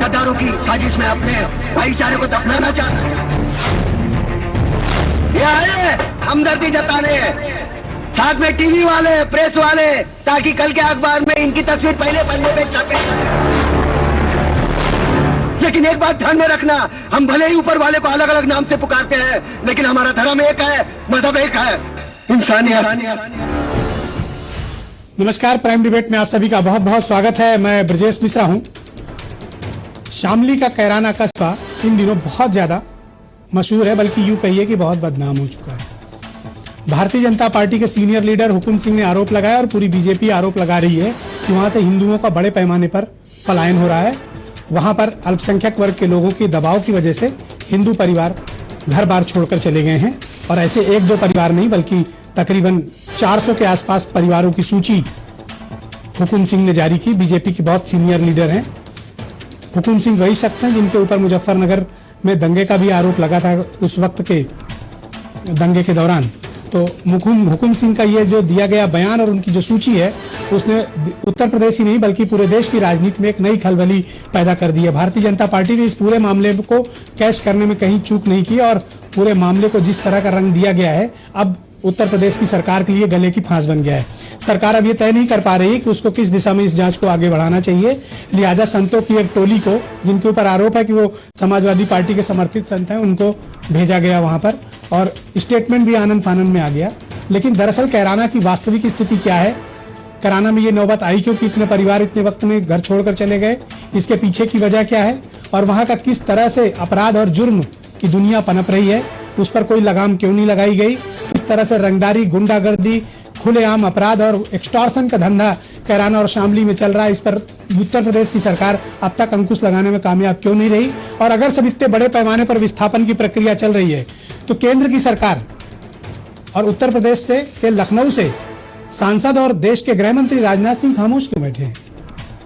गद्दारों की साजिश में अपने भाईचारे को दफनाना चाहते हैं। ये आए हमदर्दी जताने, साथ में टीवी वाले, प्रेस वाले, ताकि कल के अखबार में इनकी तस्वीर पहले पन्ने पे छपे। लेकिन एक बात ध्यान में रखना, हम भले ही ऊपर वाले को अलग अलग नाम से पुकारते हैं, लेकिन हमारा धर्म एक है, मजहब एक है, इंसानियत। नमस्कार, प्राइम डिबेट में आप सभी का बहुत बहुत स्वागत है। मैं ब्रजेश मिश्रा हूं। शामली का कैराना कस्बा इन दिनों बहुत ज्यादा मशहूर है, बल्कि यूं कहिए कि बहुत बदनाम हो चुका है। भारतीय जनता पार्टी के सीनियर लीडर हुकुम सिंह ने आरोप लगाया और पूरी बीजेपी आरोप लगा रही है कि वहां से हिंदुओं का बड़े पैमाने पर पलायन हो रहा है। वहां पर अल्पसंख्यक वर्ग के लोगों के दबाव की वजह से हिंदू परिवार घर बार छोड़कर चले गए हैं, और ऐसे एक दो परिवार नहीं बल्कि तकरीबन 400 के आसपास परिवारों की सूची हुकुम सिंह ने जारी की। बीजेपी के बहुत सीनियर लीडर हैं। हुकुम सिंह वही शख्स हैं जिनके ऊपर मुजफ्फरनगर में दंगे का भी आरोप लगा था उस वक्त के दंगे के दौरान। तो हुकुम सिंह का ये जो दिया गया बयान और उनकी जो सूची है, उसने उत्तर प्रदेश ही नहीं बल्कि पूरे देश की राजनीति में एक नई खलबली पैदा कर दी है। भारतीय जनता पार्टी ने इस पूरे मामले को कैश करने में कहीं चूक नहीं की, और पूरे मामले को जिस तरह का रंग दिया गया है, अब उत्तर प्रदेश की सरकार के लिए गले की फांस बन गया है। सरकार अब ये तय नहीं कर पा रही कि उसको किस दिशा में इस जांच को आगे बढ़ाना चाहिए। लिहाजा संतों की एक टोली को, जिनके ऊपर आरोप है कि वो समाजवादी पार्टी के समर्थित संत हैं, उनको भेजा गया वहां पर, और स्टेटमेंट भी आनन फानन में आ गया। लेकिन दरअसल कैराना की वास्तविक स्थिति क्या है, कैराना में ये नौबत आई क्योंकि इतने परिवार इतने वक्त में घर छोड़कर चले गए, इसके पीछे की वजह क्या है, और वहां का किस तरह से अपराध और जुर्म की दुनिया पनप रही है, उस पर कोई लगाम क्यों नहीं लगाई गई, किस तरह से रंगदारी, गुंडागर्दी, खुलेआम अपराध और एक्सटॉर्शन का धंधा कैराना और शामली में चल रहा है, इस पर उत्तर प्रदेश की सरकार अब तक अंकुश लगाने में कामयाब क्यों नहीं रही। और अगर सब इतने बड़े पैमाने पर विस्थापन की प्रक्रिया चल रही है, तो केंद्र की सरकार और उत्तर प्रदेश से के लखनऊ से सांसद और देश के गृह मंत्री राजनाथ सिंह खामोश क्यों बैठे हैं?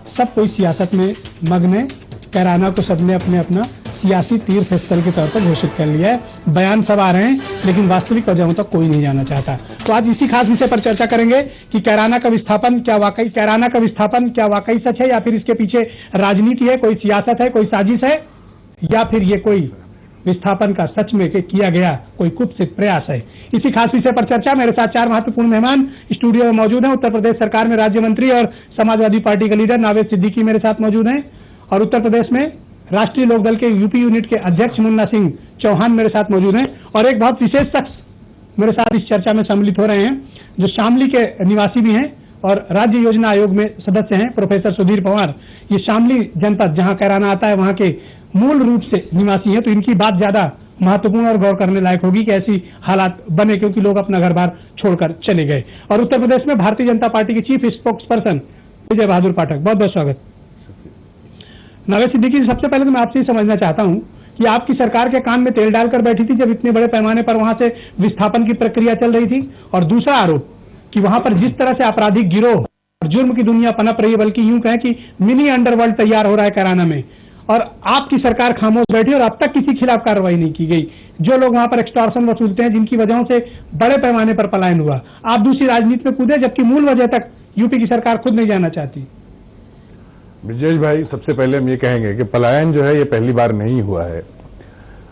सब कोई सियासत में मग्न है। कैराना को सबने अपने अपना सियासी तीर्थ स्थल के तौर पर घोषित कर लिया है। बयान सब आ रहे हैं, लेकिन वास्तविक वजहों तक कोई नहीं जाना चाहता। तो आज इसी खास विषय पर चर्चा करेंगे कि कैराना का विस्थापन क्या वाकई सच है, या फिर इसके पीछे राजनीति है, कोई सियासत है, कोई साजिश है, या फिर ये कोई विस्थापन का सच में किया गया कोई कुत्सित प्रयास है। इसी खास विषय पर चर्चा, मेरे साथ चार महत्वपूर्ण मेहमान स्टूडियो में मौजूद हैं। उत्तर प्रदेश सरकार में राज्य मंत्री और समाजवादी पार्टी के लीडर नावेद सिद्दीकी मेरे साथ मौजूद हैं, और उत्तर प्रदेश में राष्ट्रीय लोकदल के यूपी यूनिट के अध्यक्ष मुन्ना सिंह चौहान मेरे साथ मौजूद हैं, और एक बहुत विशेष शख्स मेरे साथ इस चर्चा में सम्मिलित हो रहे हैं, जो शामली के निवासी भी हैं और राज्य योजना आयोग में सदस्य हैं, प्रोफेसर सुधीर पवार। ये शामली जनपद जहां कैराना आता है, वहां के मूल रूप से निवासी हैं, तो इनकी बात ज्यादा महत्वपूर्ण और गौर करने लायक होगी कि ऐसी हालात बने क्योंकि लोग अपना घर बार छोड़कर चले गए। और उत्तर प्रदेश में भारतीय जनता पार्टी के चीफ स्पोक्स पर्सन विजय बहादुर पाठक, बहुत बहुत स्वागत। नावेद सिद्दीकी, सबसे पहले तो मैं आपसे समझना चाहता हूं कि आपकी सरकार के कान में तेल डालकर बैठी थी जब इतने बड़े पैमाने पर वहां से विस्थापन की प्रक्रिया चल रही थी, और दूसरा आरोप कि वहां पर जिस तरह से आपराधिक गिरोह और जुर्म की दुनिया पनप रही है, बल्कि यूं कहें कि मिनी अंडरवर्ल्ड तैयार हो रहा है कैराना में, और आपकी सरकार खामोश बैठी और अब तक किसी के खिलाफ कार्रवाई नहीं की गई। जो लोग वहां पर एक्सटॉर्शन वसूलते हैं, जिनकी वजहों से बड़े पैमाने पर पलायन हुआ, आप दूसरी राजनीति में कूदे, जबकि मूल वजह तक यूपी की सरकार खुद नहीं जाना चाहती। ब्रजेश भाई, सबसे पहले हम ये कहेंगे कि पलायन जो है ये पहली बार नहीं हुआ है।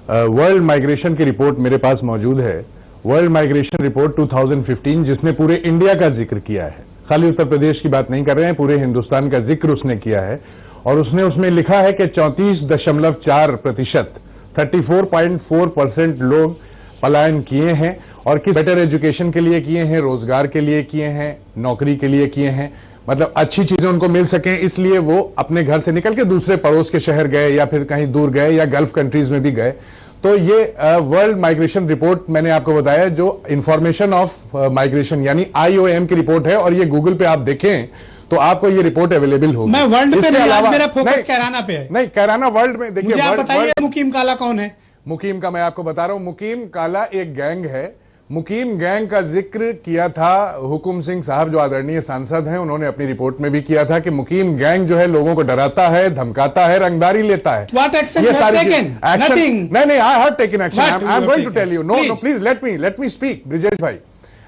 वर्ल्ड माइग्रेशन की रिपोर्ट मेरे पास मौजूद है, वर्ल्ड माइग्रेशन रिपोर्ट 2015, जिसने पूरे इंडिया का जिक्र किया है, खाली उत्तर प्रदेश की बात नहीं कर रहे हैं, पूरे हिंदुस्तान का जिक्र उसने किया है। और उसने उसमें लिखा है कि 34.4%, 34.4% लोग पलायन किए हैं, और किस बेटर एजुकेशन के लिए किए हैं, रोजगार के लिए किए हैं, नौकरी के लिए किए हैं, मतलब अच्छी चीजें उनको मिल सकें, इसलिए वो अपने घर से निकल के दूसरे पड़ोस के शहर गए, या फिर कहीं दूर गए, या गल्फ कंट्रीज में भी गए। तो ये वर्ल्ड माइग्रेशन रिपोर्ट मैंने आपको बताया, जो इंफॉर्मेशन ऑफ माइग्रेशन यानी IOM की रिपोर्ट है, और ये गूगल पे आप देखें तो आपको ये रिपोर्ट अवेलेबल होगी। मैं वर्ल्ड पे नहीं, आज मेरा फोकस कैराना पे है। नहीं, कैराना वर्ल्ड में देखिए। आप बताइए मुकीम काला कौन है? मुकीम का मैं आपको बता रहा हूं, मुकीम काला एक गैंग है। मुकीम गैंग का जिक्र किया था हुकुम सिंह साहब, जो आदरणीय सांसद हैं, उन्होंने अपनी रिपोर्ट में भी किया था कि मुकीम गैंग जो है लोगों को डराता है, धमकाता है, रंगदारी लेता है। ये सारी एक्शन नहीं, I have taken action. I am going to tell you. No, please let me speak, Brijesh भाई।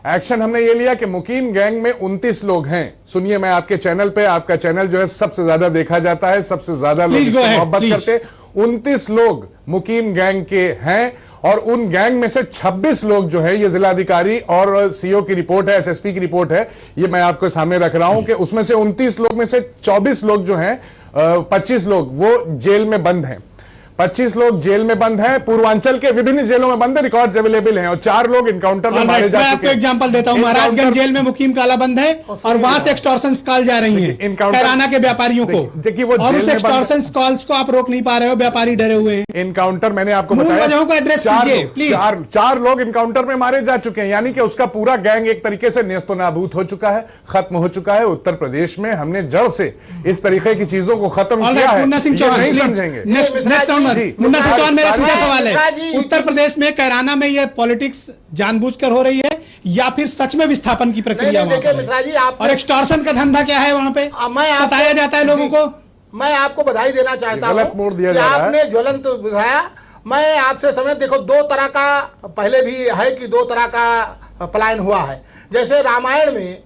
एक्शन हमने ये लिया कि मुकीम गैंग में 29 लोग हैं। सुनिए, मैं आपके चैनल पे, आपका चैनल जो है सबसे ज्यादा देखा जाता है, सबसे ज्यादा लोग इससे मोहब्बत करते, 29 लोग मुकीम गैंग के हैं और उन गैंग में से 26 लोग जो है, ये जिलाधिकारी और सीओ की रिपोर्ट है, एसएसपी की रिपोर्ट है, ये मैं आपके सामने रख रहा हूं कि उसमें से 29 लोग में से 24 लोग जो हैं, 25 लोग वो जेल में बंद हैं। 25 लोग जेल में बंद हैं, पूर्वांचल के विभिन्न जेलों में बंद है, रिकॉर्ड्स अवेलेबल हैं, और 4 लोग इनकाउंटर में मारे जा चुके हैं। मैं आपको एग्जांपल देता हूं, महाराजगंज जेल में मुकीम काला बंद है और वहां से एक्सटॉर्शंस कॉल जा रही हैं कैराना के व्यापारियों को, और उस एक्सटॉर्शंस कॉल्स को आप रोक नहीं पा रहे हो, व्यापारी डरे हुए हैं। इनकाउंटर मैंने आपको बताया, वजहों को एड्रेस कीजिए प्लीज। 4 लोग इनकाउंटर में मारे जा चुके हैं, यानी कि उसका पूरा गैंग एक तरीके से नेस्तनाबूद हो चुका है, खत्म हो चुका है। उत्तर प्रदेश में हमने जड़ से इस तरीके की चीजों को खत्म किया है। मुन्ना सिंह चौहान नहीं समझेंगे। नेक्स्ट मुन्ना सिंह चौहान, मेरा सीधा सवाल है, उत्तर प्रदेश में कैराना में यह पॉलिटिक्स जानबूझकर हो रही है या फिर सच में विस्थापन की प्रक्रिया वहां पर है? और एक्सटॉर्शन का धंधा क्या है वहां पे, सताया जाता है लोगों को? मैं आपको बधाई देना चाहता हूं गलत मोड़ दिया कि जा रहा है। आपने ज्वलंत दिखाया। मैं आपसे समय, देखो 2 तरह का पहले भी है कि 2 तरह का पलायन हुआ है। जैसे रामायण में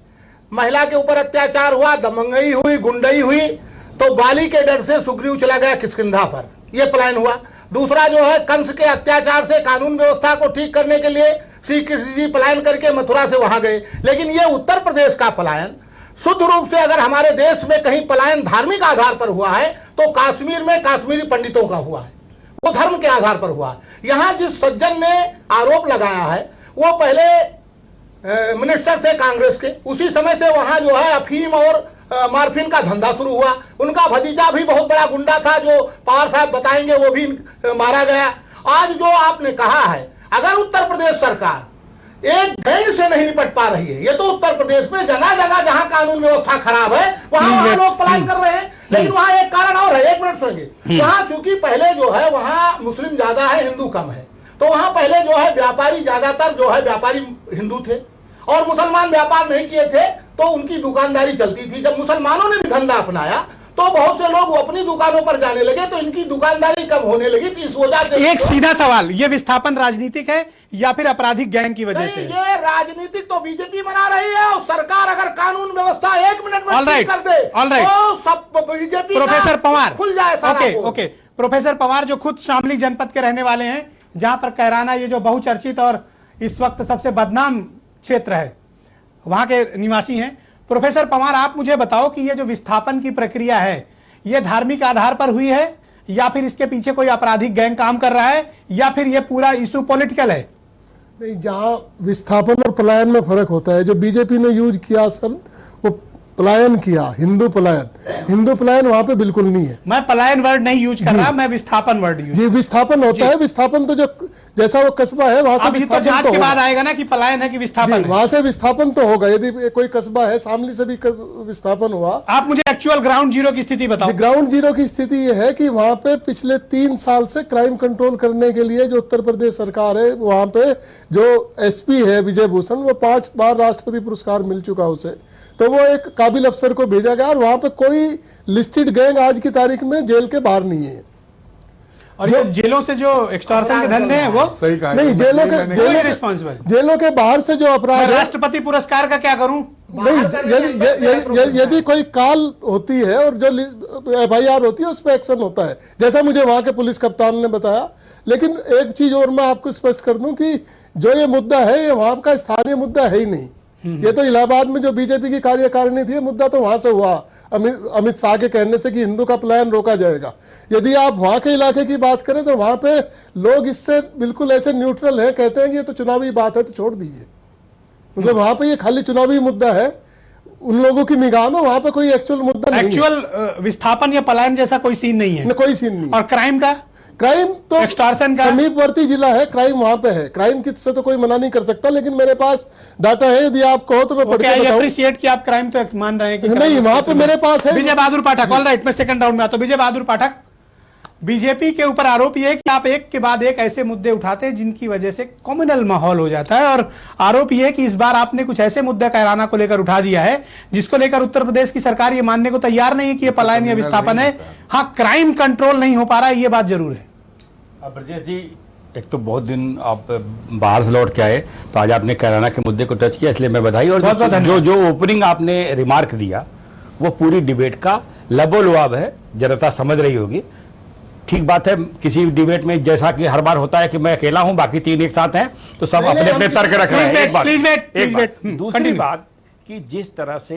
महिला के ऊपर अत्याचार हुआ, दमंगई हुई, गुंडई हुई, तो बाली के डर से सुग्रीव चला गया किष्किंधा पर, यह पलायन हुआ। दूसरा जो है, कंस के अत्याचार से कानून व्यवस्था को ठीक करने के लिए श्री कृष्ण जी पलायन करके मथुरा से वहां गए। लेकिन ये उत्तर प्रदेश का पलायन शुद्ध रूप से, अगर हमारे देश में कहीं पलायन धार्मिक आधार पर हुआ है तो कश्मीर में काश्मीरी पंडितों का हुआ है, वो धर्म के आधार पर हुआ। यहां जिस सज्जन ने आरोप लगाया है वो पहले मिनिस्टर थे कांग्रेस के, उसी समय से वहां जो है अफीम और मार्फिन का धंधा शुरू हुआ। उनका भतीजा भी बहुत बड़ा गुंडा था, जो पवार साहब बताएंगे, वो भी मारा गया। आज जो आपने कहा है, अगर उत्तर प्रदेश सरकार एक गैंग से नहीं निपट पा रही है, ये तो उत्तर प्रदेश में जगह जगह जहां कानून व्यवस्था खराब है वहां लोग पलायन कर रहे हैं। लेकिन वहां एक कारण और है, 1 मिनट सुनिए। वहां चूंकि पहले जो है वहां मुस्लिम ज्यादा है, हिंदू कम है, तो वहां पहले जो है व्यापारी ज्यादातर जो है व्यापारी हिंदू थे और मुसलमान व्यापार नहीं किए थे, तो उनकी दुकानदारी चलती थी। जब मुसलमानों ने भी धंधा अपनाया तो बहुत से लोग अपनी दुकानों पर जाने लगे, तो इनकी दुकानदारी कम होने लगी। तो इस वजह से एक सीधा सवाल, ये विस्थापन राजनीतिक है या फिर आपराधिक गैंग की वजह से? ये राजनीतिक तो बीजेपी बना रही है, और सरकार अगर कानून व्यवस्था 1 मिनट में ठीक कर दे तो सब बीजेपी प्रोफेसर पवार खुल जाए। ओके, प्रोफेसर पवार जो खुद शामली जनपद के रहने वाले हैं, जहां पर कैराना ये जो बहुचर्चित और इस वक्त सबसे बदनाम क्षेत्र है, वहां के निवासी हैं। प्रोफेसर पवार, आप मुझे बताओ कि ये जो विस्थापन की प्रक्रिया है, ये धार्मिक आधार पर हुई है या फिर इसके पीछे कोई आपराधिक गैंग काम कर रहा है या फिर ये पूरा इशू पॉलिटिकल है? नहीं, जहां विस्थापन और पलायन में फर्क होता है, जो बीजेपी ने यूज किया शब्द, वो पलायन किया, हिंदू पलायन वहां पे बिल्कुल नहीं है। मैं पलायन वर्ड नहीं यूज कर रहा, मैं विस्थापन वर्ड यूज। जी, विस्थापन होता है। विस्थापन तो जो जैसा वो कस्बा है वहां से अभी तो जांच के बाद आएगा ना कि पलायन है कि विस्थापन है। वहां से विस्थापन तो होगा। यदि कोई कस्बा है, शामली से भी विस्थापन हुआ। आप मुझे एक्चुअल ग्राउंड जीरो की स्थिति बताओ। ग्राउंड जीरो की स्थिति ये है कि वहां पे पिछले 3 साल से क्राइम कंट्रोल करने के लिए जो उत्तर प्रदेश सरकार है, वहां पे जो एसपी है विजय भूषण, वो 5 बार राष्ट्रपति पुरस्कार मिल चुका उसे, तो वो एक काबिल अफसर को भेजा गया और वहां पे कोई लिस्टेड गैंग आज की तारीख में जेल के बाहर नहीं है। और ये जेलों से जो एक्सटॉर्शन के धंधे हैं वो सही कहा नहीं, जेलों के बाहर से जो अपराध, राष्ट्रपति पुरस्कार का क्या करूं? नहीं, यदि कोई कॉल होती है और जो FIR होती है उस पर एक्शन होता है, जैसा मुझे वहां के पुलिस कप्तान ने बताया। लेकिन एक चीज और मैं आपको स्पष्ट कर दूं कि जो ये मुद्दा है, ये वहां का स्थानीय मुद्दा है ही नहीं। ये तो इलाहाबाद में जो बीजेपी की कार्यकारिणी थी, मुद्दा तो वहां से हुआ अमित शाह के कहने से कि हिंदू का पलायन रोका जाएगा। यदि आप वहां के इलाके की बात करें तो वहां पे लोग इससे बिल्कुल ऐसे न्यूट्रल है, कहते हैं कि ये तो चुनावी बात है तो छोड़ दीजिए। मतलब वहां पे ये खाली चुनावी मुद्दा है उन लोगों की निगाह में, वहां पे कोई एक्चुअल मुद्दा नहीं है। एक्चुअल विस्थापन या पलायन जैसा कोई सीन नहीं है, कोई सीन नहीं। और क्राइम का, क्राइम तो एक्सटॉर्शन का समीपवर्ती जिला है, क्राइम वहां पे है। क्राइम की से तो कोई मना नहीं कर सकता, लेकिन मेरे पास डाटा है, यदि आप कहो तो मैं पढ़ के बताऊं। अप्रिशिएट कि आप क्राइम तो मान रहे हैं कि नहीं, वहां पे मेरे पास है। विजय बहादुर पाठक, ऑलराइट, मैं सेकंड राउंड में आता हूं। विजय बहादुर पाठक, बीजेपी के ऊपर आरोप यह है कि आप एक के बाद एक ऐसे मुद्दे उठाते हैं जिनकी वजह से कम्युनल माहौल हो जाता है, और आरोप यह है कि इस बार आपने कुछ ऐसे मुद्दे कैराना को लेकर उठा दिया है जिसको लेकर उत्तर प्रदेश की सरकार ये मानने को तैयार नहीं है कि ये पलायन या विस्थापन है। हाँ, क्राइम कंट्रोल नहीं हो पा रहा है, ये बात जरूर है। ब्रजेश जी, एक तो बहुत दिन आप बाहर से लौट के आए, तो आज आपने कैराना के मुद्दे को टच किया, इसलिए मैं बधाई। और जो ओपनिंग आपने रिमार्क दिया वो पूरी डिबेट का लबोलुआब है, जनता समझ रही होगी। ठीक बात है, किसी डिबेट में जैसा कि हर बार होता है कि मैं अकेला हूं, बाकी तीन एक साथ हैं, तो सब अपने अपने तर्क रख रहे हैं। Please wait. दूसरी बात कि जिस तरह से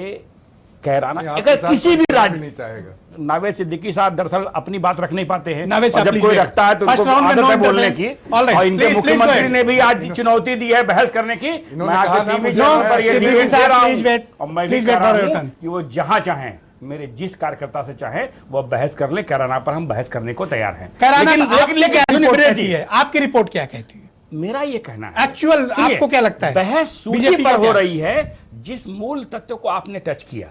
कैराना, अगर किसी भी राज्य नहीं चाहेगा, नावेद सिद्दीकी साहब दरअसल अपनी बात रख नहीं पाते हैं, नावेद साहब, जब कोई रखता है तो उनको आदत है बोलने की। All right, और इनके please, मुख्यमंत्री please ने भी आज चुनौती दी है बहस करने की। मैं कहा आके ना टीवी मुझे चैनल पर ये सिद्दीकी डिबेट साहब, दे रहा please wait, हूं, और मैं भी please कह wait रहा for your हूं turn. कि वो जहां चाहें, मेरे जिस कार्यकर्ता से चाहे वो बहस कर ले, कैराना पर हम बहस करने को तैयार हैं। कैराना लेकिन क्या सुनिए रिपोर्ट प्रिया कहती जी, है? आपकी रिपोर्ट क्या कहती है? मेरा ये कहना है, एक्चुअल सुनिए, आपको क्या लगता है? बहस सूची बीजेपी का पर हो क्या? रही है जिस मूल तत्व को आपने टच किया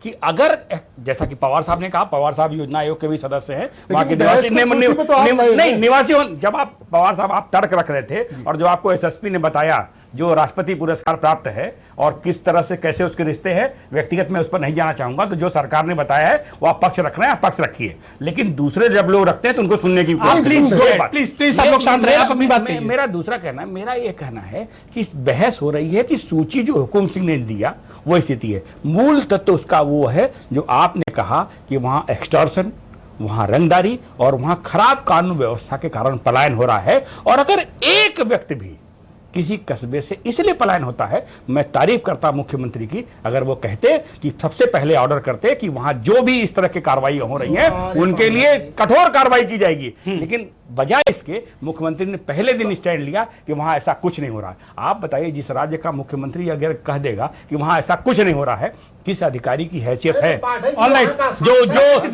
कि अगर, जैसा कि पवार साहब ने कहा, पवार साहब योजना आयोग के भी सदस्य हैं, वहां के बहस निवासी की सूची पे तो आप लाए नहीं हैं। निवासी जब आप पवार साहब आप तर्क रख रहे थे, और जो आपको एसएसपी ने बताया जो राष्ट्रपति पुरस्कार प्राप्त है और किस तरह से कैसे उसके रिश्ते हैं, व्यक्तिगत में उस पर नहीं जाना चाहूंगा। तो जो सरकार ने बताया है वो आप पक्ष रख रहे हैं, आप पक्ष रखिए, लेकिन दूसरे जब लोग रखते हैं तो उनको सुनने की प्लीज सब लोग शांत रहे, आप अपनी बात कहिए। मेरा दूसरा कहना, मेरा ये कहना है कि बहस हो रही है कि सूची जो हुकुम सिंह ने दिया वो स्थिति है, मूल तत्व उसका वो है जो आपने कहा कि वहां एक्सटॉर्शन, वहां रंगदारी और वहां खराब कानून व्यवस्था के कारण पलायन हो रहा है। और अगर एक व्यक्ति भी किसी कस्बे से इसलिए पलायन होता है, मैं तारीफ करता मुख्यमंत्री की, अगर वो कहते कि सबसे पहले ऑर्डर करते कि वहां जो भी इस तरह की कार्रवाई हो रही है उनके लिए कठोर कार्रवाई की जाएगी, लेकिन बजाय इसके मुख्यमंत्री ने पहले दिन स्टैंड लिया कि वहां ऐसा कुछ नहीं हो रहा है। आप बताइए, जिस राज्य का मुख्यमंत्री अगर कह देगा कि वहां ऐसा कुछ नहीं हो रहा है, किस अधिकारी की हैसियत है? ऑलराइट, जो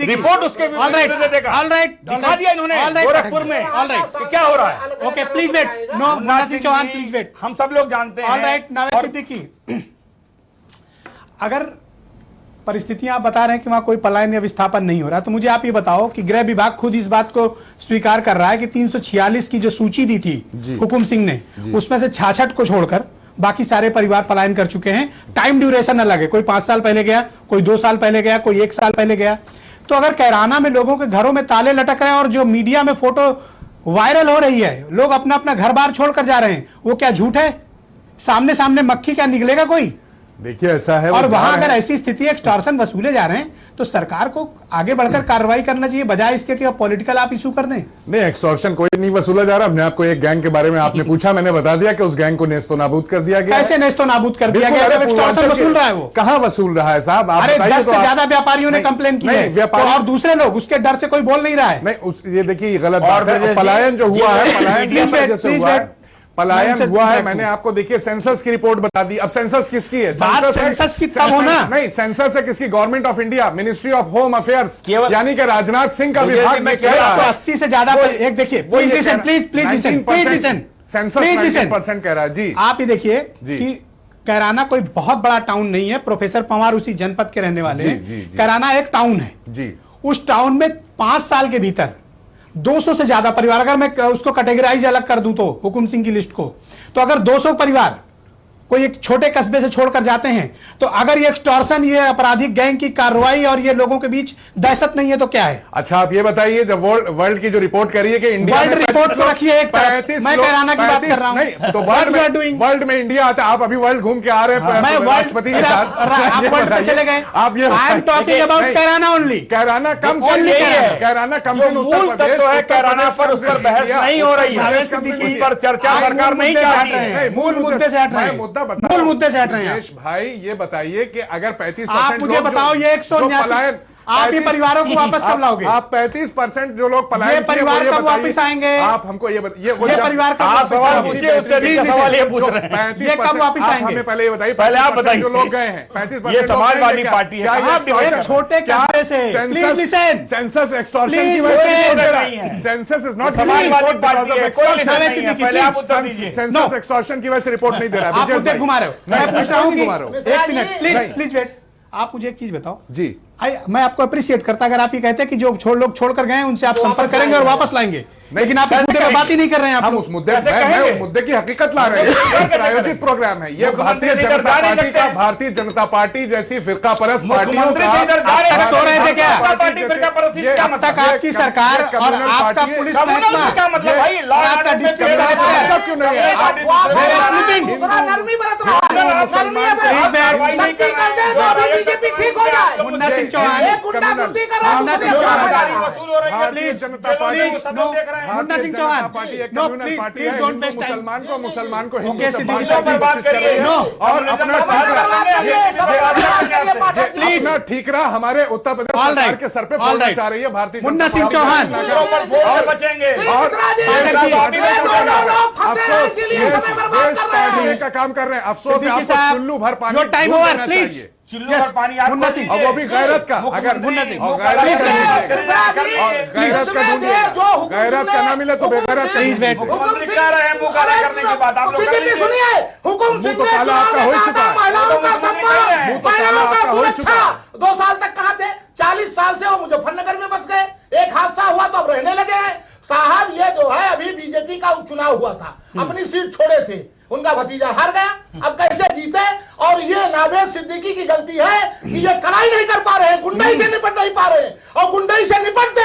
रिपोर्ट उसके दिखा दिया इन्होंने गोरखपुर में, क्या हो रहा है? Okay please wait, no Munna Singh Chauhan please wait. हम सब लोग जानते हैं। ऑलराइट नावेद सिद्दीकी, अगर परिस्थितियां आप बता रहे हैं कि वहां कोई पलायन या विस्थापन नहीं हो रहा, तो मुझे आप ये बताओ कि गृह विभाग खुद इस बात को स्वीकार कर रहा है कि 346 की जो सूची दी थी हुकुम सिंह ने, उसमें से 66 को छोड़कर बाकी सारे परिवार पलायन कर चुके हैं। टाइम ड्यूरेशन अलग है, कोई 5 साल पहले गया, कोई 2 साल पहले गया, कोई 1 साल पहले गया। तो अगर कैराना में लोगों के घरों में ताले लटक रहे हैं और जो मीडिया में फोटो वायरल हो रही है, लोग अपना अपना घर बार छोड़कर जा रहे हैं, वो क्या झूठ है? सामने सामने मक्खी क्या निकलेगा कोई? देखिए ऐसा है, और वहां अगर ऐसी स्थिति एक्सटॉर्शन वसूले जा रहे हैं तो सरकार को आगे बढ़कर कार्रवाई करना चाहिए, बजाय इसके कि पॉलिटिकल आप इशू कर दें। नहीं, एक्सटॉर्शन कोई नहीं वसूला जा रहा। हमने आपको एक गैंग के बारे में आपने पूछा, मैंने बता दिया कि उस गैंग को नेस्तो नाबूद कर दिया गया। कैसे नेस्तो नाबूद कर दिया गया? एक्सटॉर्शन वसूल रहा है वो। कहाँ वसूल रहा है साहब? अरे 10 से ज्यादा व्यापारियों ने कंप्लेन की है, व्यापारी और दूसरे लोग उसके डर से कोई बोल नहीं रहा है। नहीं, ये देखिए गलत बात है। पलायन जो हुआ है, पलायन हुआ है, मैंने आपको देखिए सेंसस की रिपोर्ट बता दी। अब सेंसस किसकी है? सेंसस की तब होना नहीं, सेंसस है किसकी? Government of India, ministry of home affairs, यानी कि राजनाथ सिंह का विभाग में क्या 180 से ज्यादा। एक देखिए, please listen, please listen, census 90% कह रहा है जी। आप ही देखिए कि कैराना कोई बहुत बड़ा टाउन नहीं है। प्रोफेसर पंवार उसी जनपद के रहने वाले हैं। कैराना एक टाउन है जी। उस टाउन में 5 साल के भीतर 200 से ज्यादा परिवार, अगर मैं उसको कैटेगराइज अलग कर दूं तो हुकुम सिंह की लिस्ट को, तो अगर 200 परिवार कोई एक छोटे कस्बे से छोड़कर जाते हैं, तो अगर ये एक्सटॉर्शन, ये आपराधिक गैंग की कार्रवाई और ये लोगों के बीच दहशत नहीं है तो क्या है? अच्छा, आप ये बताइए, जब वर्ल्ड की जो रिपोर्ट कह रही है कि इंडिया वर्ल्ड रिपोर्ट को रखिए एक तरफ, मैं कैराना की बात कर रहा हूं। नहीं, तो वर्ल्ड में इंडिया आता है। आप अभी वर्ल्ड घूम के आ रहे हैं, मैं राष्ट्रपति के साथ, आप वर्ल्ड पे चले गए। आप ये I am talking about Kairana only. Kairana कम, कैराना कम, मूल तत्व है कैराना पर, उस पर बहस नहीं हो रही है, उस पर चर्चा सरकार नहीं चाहती है। मूल मुद्दे से हट रहे हैं, मूल मुद्दे से हट रहे हैं। भाई ये बताइए कि अगर 35% आप मुझे बताओ, ये 179 आप ये परिवारों को वापस कब लाओगे? आप 35% जो लोग पलायन, ये परिवार कब वापस आएंगे? आप हमको ये परिवार कब वापस आएंगे? ये कब वापस आएंगे? हमें पहले ये बताइए, पहले आप बताइए जो लोग गए हैं 35%, ये समाजवादी पार्टी है, छोटे कस्बे से। प्लीज लिसन, सेंसस एक्सटॉर्शन की वजह से census is not Samajwadi party है, पहले आप उत्तर दीजिए। सेंसस एक्सटॉर्शन की वजह से रिपोर्ट नहीं दे रहा है। आप मुद्दे घुमा रहे हो। मैं पूछ रहा हूँ कि एक मिनट, प्लीज वेट, आप मुझे एक चीज बताओ जी। मैं आपको अप्रिशिएट करता अगर आप ये कहते हैं कि जो लोग छोड़कर गए हैं उनसे आप संपर्क करेंगे और वापस लाएंगे, लेकिन आप इस मुद्दे पर बात ही नहीं कर रहे हैं। आप हम उस मुद्दे मैं मुद्दे की हकीकत ला रहे हैं। प्रायोजित प्रोग्राम है ये भारतीय जनता पार्टी जैसी फिरका परस्त पार्टियों का। सो रहे थे क्या? अब तक आपकी सरकार और आपका पुलिस महकमा आपका डिस्ट्रिक्ट क्यों नहीं है? Munna Singh Chauhan, Munna Singh Chauhan, no please don't waste time. मुसलमान को हिंदू ओके, से सिद्दीकी बात साहब, करिए। नो, और अपना ठीकरा हमारे उत्तर प्रदेश सरकार के सर पे फोड़ना चाह रही है भारतीय मुन्ना सिंह चौहान, का काम कर रहे हैं। अफसोस है आपको चुल्लू भर पानी your time over please. Munna Singh, अब वो भी गैरत का अगर मुन्ना सिंह, गैरत का ना मिले तो बेगैरत प्लीज वेट। सुनिए, हुकुम सिंह ने चुनाव में कहा था महिलाओं का सम्मान, महिलाओं का सुरक्षा। 2 साल तक कहां थे? 40 साल से वो मुजफ्फरनगर में बस गए। एक हादसा हुआ तो अब रहने लगे हैं। साहब ये जो है अभी बीजेपी का उपचुनाव हुआ था, अपनी सीट छोड़े थे, उनका भतीजा हार गया, अब कैसे जीते? और ये नावेद सिद्दीकी की गलती है कि ये कड़ाई नहीं कर पा रहे हैं, गुंडाई से निपट नहीं पा रहे हैं, और गुंडाई से निपटते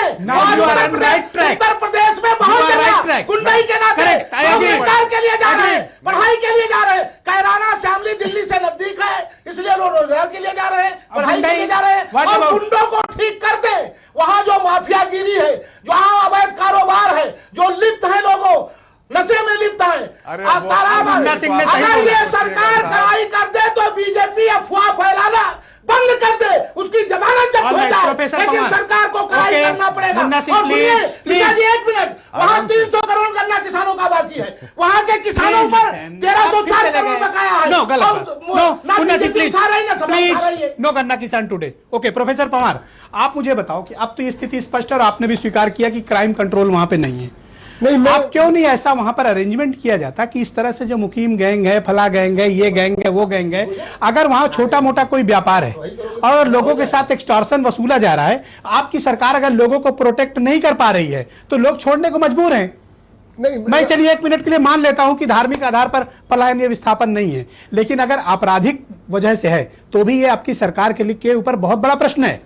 उत्तर प्रदेश में बहुत जगह गुंडाई के नाते रोजगार के लिए जा रहे हैं, पढ़ाई के लिए जा रहे हैं। कैराना शामली दिल्ली से नजदीक है, इसलिए लोग रोजगार के लिए जा रहे हैं, पढ़ाई के लिए जा रहे हैं। और गुंडों को ठीक कर दे, वहां जो माफियागिरी है, जहां अवैध कारोबार है, जो लिप्त है लोगों नशे में लिप्त है, अगर ये सरकार कड़ाई कर दे तो बीजेपी अफवाह फैलाना बंद कर दे, उसकी जमानत जब्त हो जाए, लेकिन सरकार को कड़ाई करना पड़ेगा। और सुनिए पिताजी, 1 मिनट, वहाँ 300 करोड़ गन्ना किसानों का बाकी है, वहाँ के किसानों पर 1304 करोड़ बकाया है। नो गन्ना किसान टुडे। ओके प्रोफेसर पवार, आप मुझे बताओ कि अब तो ये स्थिति स्पष्ट है और आपने भी स्वीकार किया कि क्राइम कंट्रोल वहां पे नहीं है। नहीं, आप क्यों नहीं ऐसा वहां पर अरेंजमेंट किया जाता कि इस तरह से जो मुकीम गैंग है, फला गैंग है, ये गैंग है, वो गैंग है, अगर वहां छोटा मोटा कोई व्यापार है और लोगों के साथ एक्सटॉर्शन वसूला जा रहा है, आपकी सरकार अगर लोगों को प्रोटेक्ट नहीं कर पा रही है तो लोग छोड़ने को मजबूर हैं। नहीं, मैं चलिए 1 मिनट के लिए मान लेता हूं कि धार्मिक आधार पर पलायन या विस्थापन नहीं है, लेकिन अगर आपराधिक वजह से है तो भी ये आपकी सरकार के ऊपर बहुत बड़ा प्रश्न है।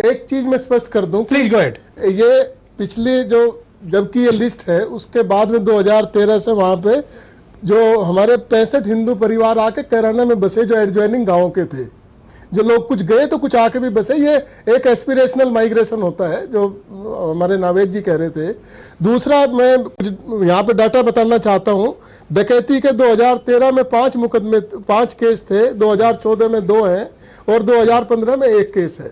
एक चीज मैं स्पष्ट कर दूं, प्लीज गो अहेड। ये पिछले जो जबकि ये लिस्ट है उसके बाद में 2013 से वहां पे जो हमारे 65 हिंदू परिवार आके कैराना में बसे, जो एडजॉइनिंग गांवों के थे, जो लोग कुछ गए तो कुछ आके भी बसे। ये एक एस्पिरेशनल माइग्रेशन होता है जो हमारे नावेद जी कह रहे थे। दूसरा, मैं यहाँ पे डाटा बताना चाहता हूँ, डकैती के 2013 में 5 केस थे, 2014 में 2 हैं और 2015 में 1 केस है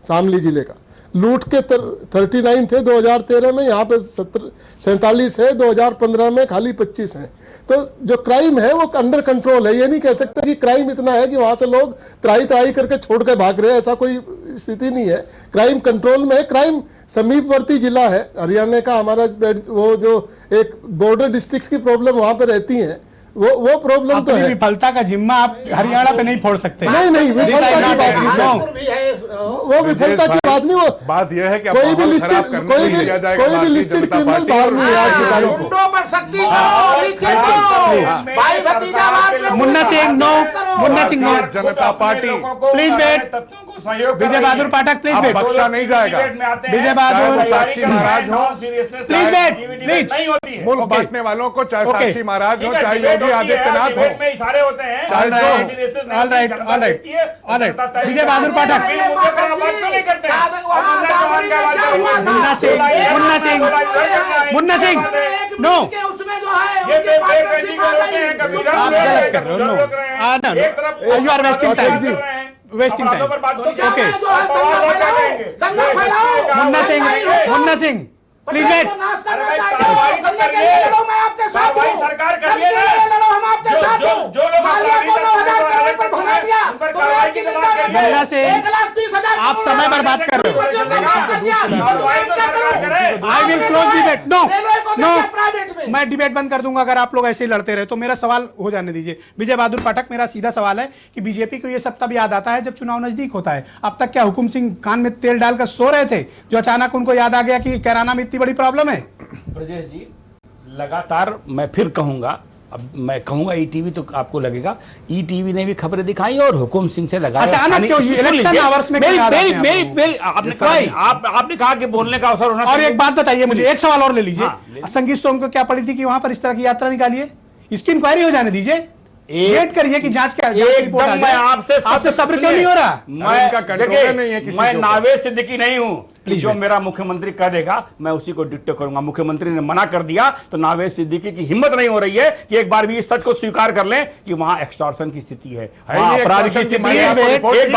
शामली जिले का। लूट के 39 थे 2013 में, यहाँ पे 47 है, 2015 में खाली 25 हैं। तो जो क्राइम है वो अंडर कंट्रोल है। ये नहीं कह सकते कि क्राइम इतना है कि वहां से लोग त्राई करके छोड़ के भाग रहे हैं, ऐसा कोई स्थिति नहीं है। क्राइम कंट्रोल में है। क्राइम समीपवर्ती जिला है हरियाणा का हमारा, वो जो एक बॉर्डर डिस्ट्रिक्ट की प्रॉब्लम वहां पे रहती है, वो प्रॉब्लम तो है। विफलता का जिम्मा आप हरियाणा पे नहीं फोड़ सकते। नहीं, विफलता की बात नहीं, वो विफलता की बात नहीं, वो बात यह है कि कोई भी लिस्टेड क्रिमिनल बाहर नहीं है आज की तारीख को। Munna Singh no, Munna Singh no, Janata party please wait. Vijay Bahadur Pathak please wait. बख्शा नहीं जाएगा। विजय बहादुर, साक्षी महाराज हो, प्लीज वेट, प्लीज। मुल्क बांटने वालों को, चाहे साक्षी महाराज हो, चाहे योगी आदित्यनाथ हो, all right. Vijay Bahadur Pathak, Munna Singh no, आप गलत कर रहे हो। You are wasting time, wasting time. Okay Munna Singh please wait. सरकार करिए मुन्ना सिंह आप समय बर्बाद कर रहे हो। I will close debate. No no, मैं डिबेट बंद कर दूंगा अगर आप लोग ऐसे ही लड़ते रहे। तो मेरा सवाल हो जाने दीजिए। विजय बहादुर पाठक, मेरा सीधा सवाल है कि बीजेपी को ये सब तब याद आता है जब चुनाव नजदीक होता है। अब तक क्या हुकुम सिंह कान में तेल डालकर सो रहे थे जो अचानक उनको याद आ गया कि कैराना में इतनी बड़ी प्रॉब्लम है? ब्रजेश जी, लगातार मैं फिर कहूंगा, अब मैं कहूंगा ईटीवी तो आपको लगेगा ईटीवी ने भी खबरें दिखाई और हुकुम सिंह से लगाया। अचानक क्यों इलेक्शन आवर्स में मेरी आपने कहा कि बोलने का अवसर होना। और एक बात बताइए मुझे, एक सवाल और ले लीजिए। संगीत सोम को क्या पड़ी थी कि वहां पर इस तरह की यात्रा निकालिए? इसकी इंक्वायरी हो जाने दीजिए, वेट करिए कि जांच क्या एकदम। मैं आपसे सब्र क्यों नहीं हो रहा? मैं नावेद सिद्दीकी नहीं हूं। जो मेरा मुख्यमंत्री कह देगा मैं उसी को डिक्टेट करूंगा। मुख्यमंत्री ने मना कर दिया तो नावेद सिद्दीकी की हिम्मत नहीं हो रही है कि एक बार भी इस सच को स्वीकार कर लें कि वहां एक्सटॉर्शन की स्थिति है, अपराध की स्थिति है।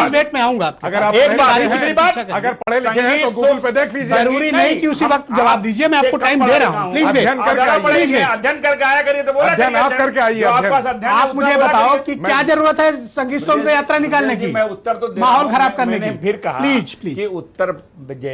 वेट में आऊंगा। अगर आप एक बार अगर पढ़े लिखे हैं तो गूगल पे देख लीजिए। जरूरी नहीं कि उसी वक्त जवाब दीजिए, मैं आपको टाइम दे रहा हूं। प्लीज अध्ययन करके आया करिए तो बोला अध्ययन आप करके आइए। आप मुझे बताओ कि क्या जरूरत है संगीत सोम को यात्रा निकालने की, मैं उत्तर तो माहौल खराब करने की? फिर कहा प्लीज कि उत्तर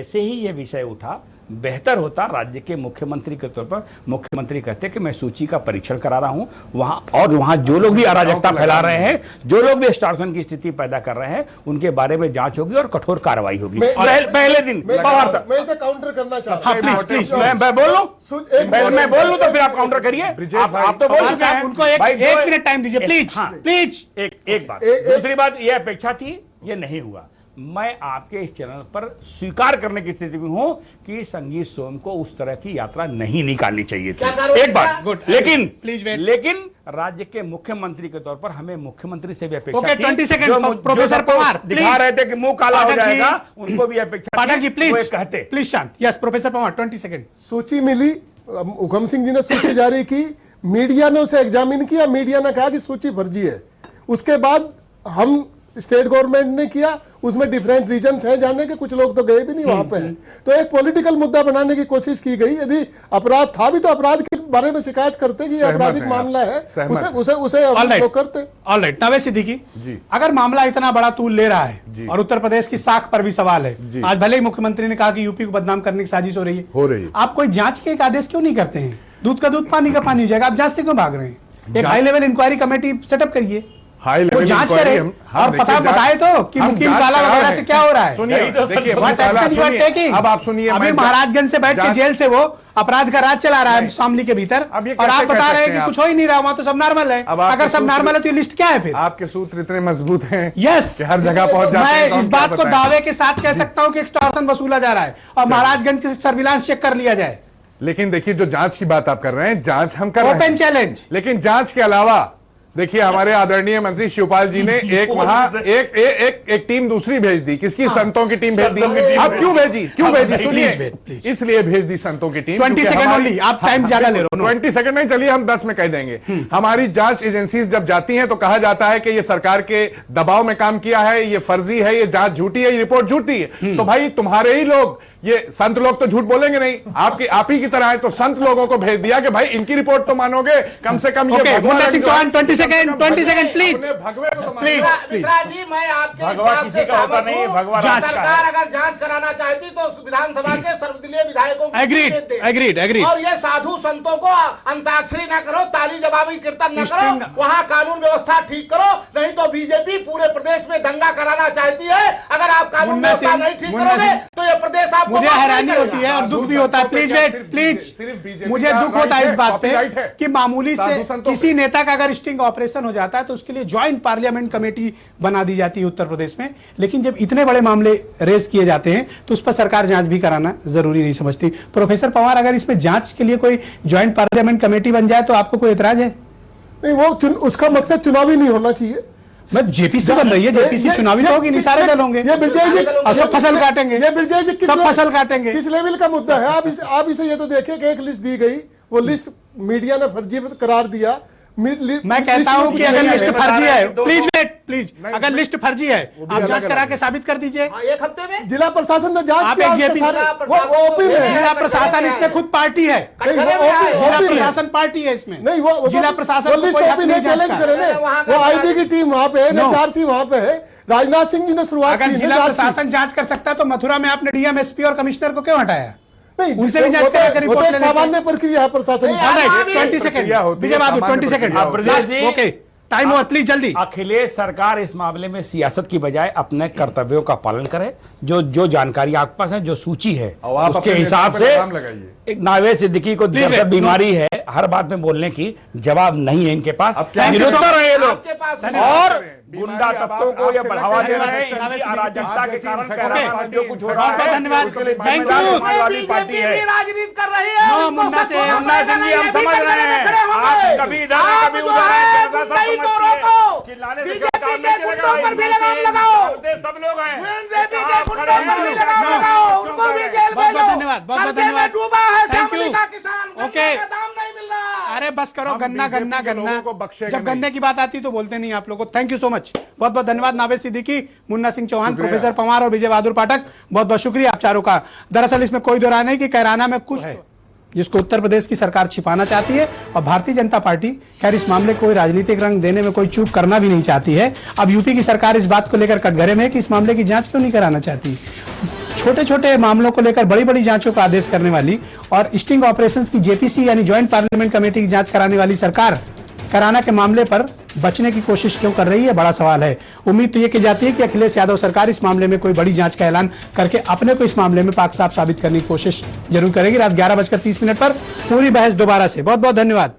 जैसे ही ये विषय उठा बेहतर होता राज्य के मुख्यमंत्री के तौर पर मुख्यमंत्री कहते कि मैं सूची का परीक्षण करा रहा हूं वहां, और वहां जो लोग भी अराजकता फैला रहे हैं, जो लोग भी एक्सटॉर्शन की स्थिति पैदा कर रहे हैं, उनके बारे में जांच होगी और कठोर कार्रवाई होगी। पहले दिन मैं इसे काउंटर करना चाहता हूं। प्लीज मैं बोल लूं तो फिर आप काउंटर करिए। आप तो बोल रहे हैं। उनको एक मिनट टाइम दीजिए प्लीज। प्लीज एक बात। दूसरी बात यह अपेक्षा थी, यह नहीं हुआ। मैं आपके इस चैनल पर स्वीकार करने की स्थिति में हूं कि संगीत सोम को उस तरह की यात्रा नहीं निकालनी चाहिए थी। एक बात गुड, लेकिन राज्य के मुख्यमंत्री के तौर पर हमें मुख्यमंत्री से भी अपेक्षा थी। 20 सेकंड प्रोफेसर पवार दिखा रहे थे कि मुंह काला हो जाएगा, उनको भी अपेक्षा पाठक जी प्लीज कहते। प्लीज शांत। Yes professor Pawar 20 second. सूची मिली, हुकम सिंह जी ने सूची जारी की, मीडिया ने उसे एग्जामिन किया, मीडिया ने कहा कि सूची फर्जी है। उसके बाद हम स्टेट गवर्नमेंट ने किया, उसमें डिफरेंट रीजन्स हैं जाने के, कुछ लोग तो गए भी नहीं वहां पे हैं। तो एक पॉलिटिकल मुद्दा बनाने की कोशिश की गई। यदि अपराध था भी तो अपराध के बारे में शिकायत करते कि आपराधिक मामला है, उसे करते। ऑलराइट, नावेद सिद्दीकी जी, अगर मामला इतना बड़ा तूल ले रहा है और उत्तर प्रदेश की साख पर भी सवाल है, आज भले ही मुख्यमंत्री ने कहा कि यूपी को बदनाम करने की साजिश हो रही है, आप कोई जांच के एक आदेश क्यों नहीं करते हैं? दूध का दूध पानी का पानी हो जाएगा, आप जांच से क्यों भाग रहे हैं? एक high level inquiry committee set up करिए, वो जांच करे और पता बताए तो कि मुकीम काला वगैरह से क्या हो रहा है। अब आप सुनिए, अभी महाराजगंज से बैठ के जेल से वो अपराध का राज चला रहा है शामली के भीतर, और आप बता रहे हैं कि कुछ हो ही नहीं रहा, वहां तो सब नॉर्मल है। अगर सब नॉर्मल है तो ये लिस्ट क्या है फिर? आपके सूत्र इतने मजबूत हैं यस हर जगह पहुंच जाते हैं। मैं इस बात को दावे के साथ कह सकता हूं कि एक्सटॉर्शन वसूला जा रहा है और महाराजगंज के सर्विलांस चेक कर लिया जाए। लेकिन देखिए, जो जांच की बात आप कर रहे हैं, जांच हम कर रहे हैं, ओपन चैलेंज। लेकिन जांच के अलावा देखिए, हमारे आदरणीय मंत्री शिवपाल जी ने एक टीम दूसरी भेज दी। किसकी? संतों की टीम भेज दी। आप क्यों भेजी? सुनिए, इसलिए भेज दी संतों की टीम। 20 सेकंड ओनली, आप टाइम ज्यादा ले रहे हो। 20 सेकंड नहीं, चलिए हम 10 में कह देंगे। हमारी जांच एजेंसीज जब जाती हैं तो कहा जाता है कि ये सरकार के दबाव में काम किया है, ये फर्जी है, ये जांच झूठी है, ये रिपोर्ट झूठी है। तो भाई तुम्हारे ही लोग, ये संत लोग तो झूठ बोलेंगे नहीं, आप ही की तरह है, तो संत लोगों को भेज दिया कि भाई इनकी रिपोर्ट तो मानोगे कम से कम। Munda Singh Chauhan 20 second please please. Mishra ji, मैं आपके हिसाब से सहमत हूं। सरकार अगर जांच कराना चाहती तो विधानसभा के सर्वदलीय विधायकों को एग्रीड और ये साधु संतों को अंताक्षरी ना करो, ताली जवाबी कीर्तन न करो, वहां कानून व्यवस्था ठीक करो। नहीं तो बीजेपी पूरे प्रदेश में दंगा कराना चाहती है। अगर आप कानून व्यवस्था नहीं ठीक करोगे तो ये प्रदेश आप मुझे हैरानी होती है और दुख भी होता है। Please wait, please. मुझे दुख होता है इस बात पे कि मामूली से किसी नेता का अगर स्टिंग ऑपरेशन हो जाता है तो उसके लिए ज्वाइंट पार्लियामेंट कमेटी बना दी जाती है उत्तर प्रदेश में। लेकिन जब इतने बड़े मामले रेज किए जाते हैं तो उस पर सरकार जांच भी कराना जरूरी नहीं समझती। प्रोफेसर पवार, अगर इसमें जांच के लिए कोई ज्वाइंट पार्लियामेंट कमेटी बन जाए तो आपको कोई एतराज है? नहीं, वो उसका मकसद चुनावी नहीं होना चाहिए। मैं जेपीसी बन रही है, जेपीसी चुनावी तो होगी नहीं, सारे दल होंगे, ये ब्रजेश जी सब फसल काटेंगे, ये ब्रजेश जी सब फसल काटेंगे। किस लेवल का मुद्दा है? आप इसे ये तो देखिए कि एक लिस्ट दी गई, वो लिस्ट मीडिया ने फर्जी करार दिया। मैं कहता हूं कि अगर लिस्ट फर्जी है, प्लीज वेट, प्लीज, अगर लिस्ट फर्जी है आप जांच करा के साबित कर दीजिए। एक हफ्ते में जिला प्रशासन ने जांच किया, जिला प्रशासन इसमें खुद पार्टी है, जिला प्रशासन पार्टी है इसमें। नहीं, वो जिला प्रशासन चैलेंज करे, वो आईटी की टीम वहां पे है, एचआरसी वहां पे है। राजनाथ सिंह जी ने शुरुआत अगर की जिला जांच की। प्रशासन जांच कर सकता है तो मथुरा में आपने डीएम, एसपी और कमिश्नर को क्यों हटाया? नहीं, उनसे भी जांच वो तो- करा कर वो रिपोर्ट तो एक लेने के। सामान्य प्रक्रिया है प्रशासन की। ऑल राइट, प्रक्रिया 20 सेकंड होती है, विजय बहादुर, सामान्य 20 सेकंड प्रक्रिया होती है। ब्रजेश जी, ओके, टाइम ओवर, प्लीज जल्दी। अखिलेश सरकार इस मामले में सियासत की बजाय अपने कर्तव्यों का पालन करे। जो जानकारी आपके पास है, जो सूची है, और आप उसके अपने हिसाब नेता पे से लगाम लगाइए। एक नावेद सिद्दीकी को Please जब wait, बीमारी है, हर बात में बोलने की जवाब नहीं है इनके पास। अब क्या निरुत्तर है ये लोग आपके पास और बीमारी गुंडा अब तत्वों को आपसे ये बढ़ावा दे रहे हैं। धन्यवाद, इनकी अराजकता के कारण ओके, कैराना में जो कुछ हो रहा बहुत है, धन्यवाद, उसके लिए थैंक जिम्मेदार यू। समाजवादी पार्टी बीजेपी है। भी राजनीति कर रही है। नो, उनको मुन्ना सच से- बोलना मुन्ना पड़ेगा, सिंह जी, हम नहीं, समझ भी रहे हैं। खड़े होंगे। आप कभी इधर हैं, आप कभी जो उधर हैं, है जनता सब गुंडाई समझती चोरों है। को, चिल्लाने से बीजेपी काम के नहीं गुंडों चलेगा। पर भी लगाम लगाओ। इनसे सब लोग हैं। बीजेपी के आप गुंडों खड़े पर हैं, भी लोग लगाम हैं। लगाओ, उनको भी जेल बहुत भेजो। धन्यवाद, बहुत कर्जे धन्यवाद। में डूबा है Thank शामली you. का किसान, ओके। गन्ने का दाम नहीं मिल रहा। अरे बस करो, हम गन्ना बीजेपी गन्ना के गन्ना, लोगों को बख्शेंगे जब गन्ने की बात आती तो बोलते नहीं आप लोगों को। थैंक यू सो मच, बहुत बहुत धन्यवाद नावेद सिद्दीकी, मुन्ना सिंह चौहान, शुक्रिया। प्रोफेसर पंवार और विजय बहादुर पाठक, बहुत बहुत शुक्रिया आप चारों का। दरअसल इसमें कोई दो राय नहीं कि कैराना में कुछ है जिसको उत्तर प्रदेश की सरकार छिपाना चाहती है, और भारतीय जनता पार्टी खैर इस मामले को कोई राजनीतिक रंग देने में कोई चूक करना भी नहीं चाहती है। अब यूपी की सरकार इस बात को लेकर कटघरे में है कि इस मामले की जांच क्यों नहीं कराना चाहती। छोटे छोटे मामलों को लेकर बड़ी बड़ी जांचों का आदेश करने वाली और स्टिंग ऑपरेशंस की जेपीसी यानी ज्वाइंट पार्लियामेंट कमेटी की जांच कराने वाली सरकार कैराना के मामले पर बचने की कोशिश क्यों कर रही है, बड़ा सवाल है। उम्मीद तो ये की जाती है कि अखिलेश यादव सरकार इस मामले में कोई बड़ी जांच का ऐलान करके अपने को इस मामले में पाक साफ साबित करने की कोशिश जरूर करेगी। रात 11:30 पर पूरी बहस दोबारा से। बहुत बहुत धन्यवाद।